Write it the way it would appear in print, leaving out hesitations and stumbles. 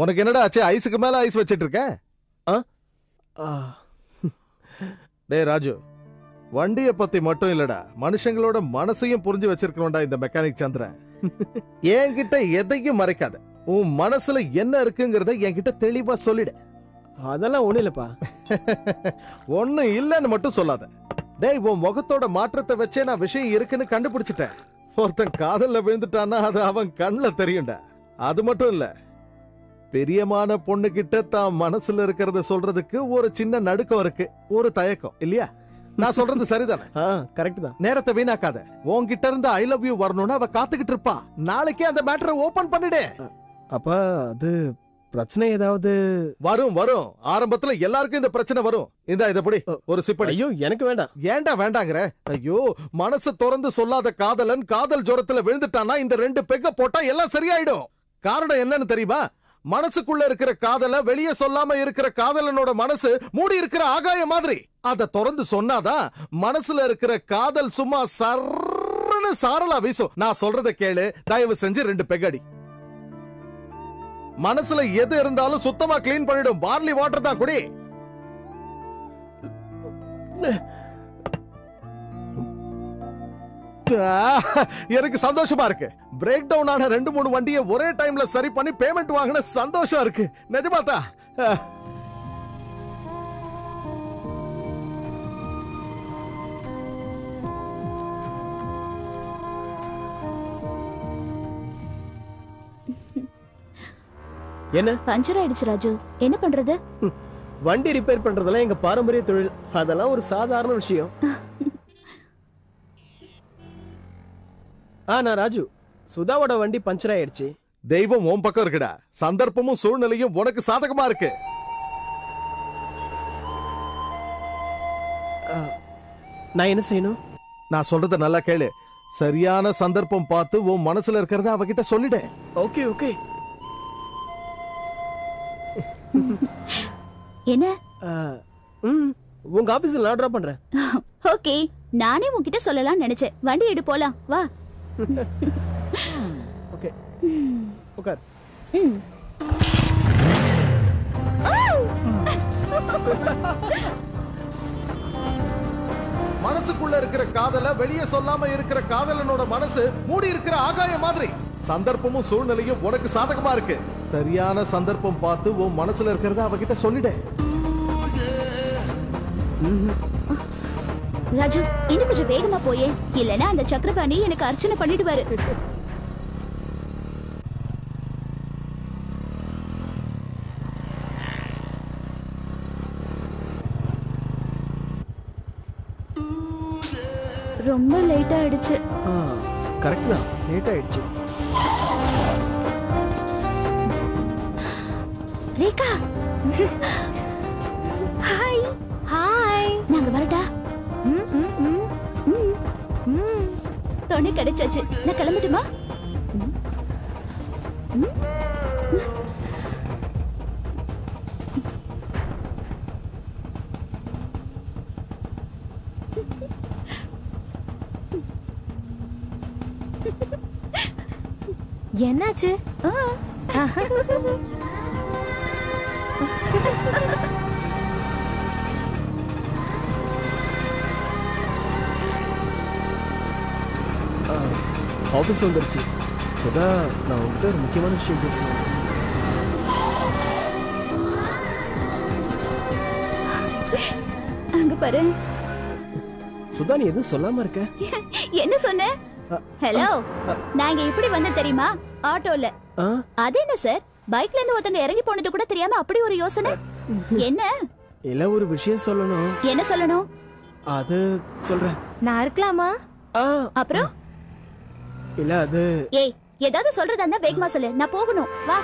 உனக்கு என்னடா ஆச்சு? ஐஸுக்கு மேல ஐஸ் வச்சிட்டு இருக்க? டே ராஜு, வண்டிய பத்தி மட்டும் இல்லடா, மனுஷங்களோட மனசையும் புரிஞ்சு வச்சிருக்கணும்டா இந்த மெக்கானிக் சந்திரன். என்கிட்ட எதையும் மறைக்காத. உன் மனசுல என்ன இருக்குங்கறத என்கிட்ட தெளிவா சொல்லிடு. அதெல்லாம் ஒண்ணு இல்லப்பா. ஒண்ணு இல்லன்னு மட்டும் சொல்லாத. டேய், உன் முகத்தோட மாற்றத்தை வச்சே நான் விஷயம் இருக்குன்னு கண்டுபிடிச்சிட்டேன். ஒருத்தன் காதல்ல விழுந்துட்டான்னா அது அவன் கண்ணுல தெரியும்டா. அது மட்டும் இல்ல, பெரியமான பொண்ணு கிட்ட தான் மனசுல இருக்கிறத சொல்றதுக்கு ஒரு சின்ன நடுக்கம் இருக்கு, ஒரு தயக்கம் இல்லையா? நான் சொல்றது சரிதானே? கரெக்ட் தான். நேரத்தை வீணாக்காத. உன்கிட்ட இருந்து ஐ லவ் யூ வரணும்னு அவ காத்துக்கிட்டு இருப்பா. நாளைக்கே அந்த மேட்டரை ஓபன் பண்ணிடு. அப்பா, அது பிரச்சனை ஏதாவது வரும் வரும். ஆரம்பத்துல எல்லாருக்கும் இந்த பிரச்சனை வரும். இத புடி, ஒரு சிப்படி. ஐயோ, எனக்கு வேண்டாம். ஏன்டா வேண்டாங்கற? ஐயோ, மனசு திறந்து சொல்லாத காதலன் காதல் ஜோரத்துல விழுந்துட்டானா இந்த 2 பெக்க போட்டா எல்லாம் சரியாயிடும். காரணம் என்னன்னு தெரியுமா? மனசுக்குள்ள இருக்கிற காதல வெளியே சொல்லாம இருக்கிற காதலனோட மனசு மூடி இருக்கிற ஆகாய மாதிரி. அத திறந்து சொன்னாதான் மனசுல இருக்கிற காதல் சும்மா சர்ன்னு சாரலா வீசும். நான் சொல்றத கேளு, தயவு செஞ்சு 2 பெக்கடி. மனசுல எது இருந்தாலும் சுத்தமா கிளீன் பண்ணிடும். பார்லி வாட்டர் தான் குடி. எனக்கு சந்தோஷமா இருக்கு. பிரேக் டவுன் ஆன 2-3 வண்டியை ஒரே டைம்ல சரி பண்ணி பேமெண்ட் வாங்கின சந்தோஷம் இருக்கு. நிஜமாதா? என்ன? பஞ்சர் ஆயிடுச்சு ராஜு, என்ன பண்றது? வண்டி ரிப்பேர் பண்றதெல்லாம் எங்க பாரம்பரிய தொழில். அதெல்லாம் ஒரு சாதாரண விஷயம். நான் ராஜு, சுதாவோட வண்டி பஞ்சர் ஆயிடுச்சு. தெய்வம் உன் பக்கம் இருக்குடா. சந்தர்ப்பமும் சூழ்நிலையும் உனக்கு சாதகமா இருக்கு. நான் என்ன செய்யணும்? நான் சொல்றத நல்லா கேளு. சரியான சந்தர்ப்பம் பார்த்து உன் மனசுல இருக்கிறத அவகிட்ட சொல்லிடு. Okay okay. என்ன? உங்க ஆபீஸ்ல நான் டிராப் பண்றேன். ஓகே, நானே உன்கிட்ட சொல்லலாம் நினைச்சேன். வண்டி எடு போலாம், வா. ஓகே, உட்கார். மனசுக்குள்ள இருக்கிற காதல வெளியே சொல்லாம இருக்கிற காதலனோட மனசு மூடி இருக்கிற ஆகாய மாதிரி. சந்தர்ப்பமும் சூழ்நிலையும் உனக்கு சாதகமா இருக்கு. சரியான சந்தர்ப்பம் பார்த்து உன் மனசுல இருக்கிறத அவகிட்ட சொல்லிடு. ராஜு, இன்னும் கொஞ்சம் வேகமா போயே, இல்லனா அந்த சக்கரபாணி எனக்கு அர்ச்சனை பண்ணிடுவாரு. ரொம்ப லேட் ஆயிடுச்சு. கரெக்ட் தான், லேட் ஆயிடுச்சு. ரேகா, ஹாய். ஹாய், நாங்க வரட்டா? தொண்ணு கிடைச்சாச்சு. நான் கிளம்பட்டுமா? என்னாச்சு? ஆபீஸ் வந்துருச்சு. சுதா, நான் உங்ககிட்ட ஒரு முக்கியமான விஷயம் பேசணும். அங்க பாரு. சுதா, நீ எதுவும் சொல்லாம இருக்க? என்ன சொன்ன? ஹலோ, நாங்க எப்படி வந்த தெரியுமா? ஆட்டோல. அது என்ன சார், பைக்ல இருந்து ஒருத்தங்க இறங்கி போனது கூட தெரியாம அப்படி ஒரு யோசனை? என்ன? இல்ல, ஒரு விஷயம் சொல்லணும். என்ன சொல்லணும்? அது சொல்றேன். நான் இருக்கலாமா? அப்புறம் இல்ல, அது ஏய், ஏதாவது சொல்றதா இருந்தா வேகமா சொல்லு, நான் போகணும். வா.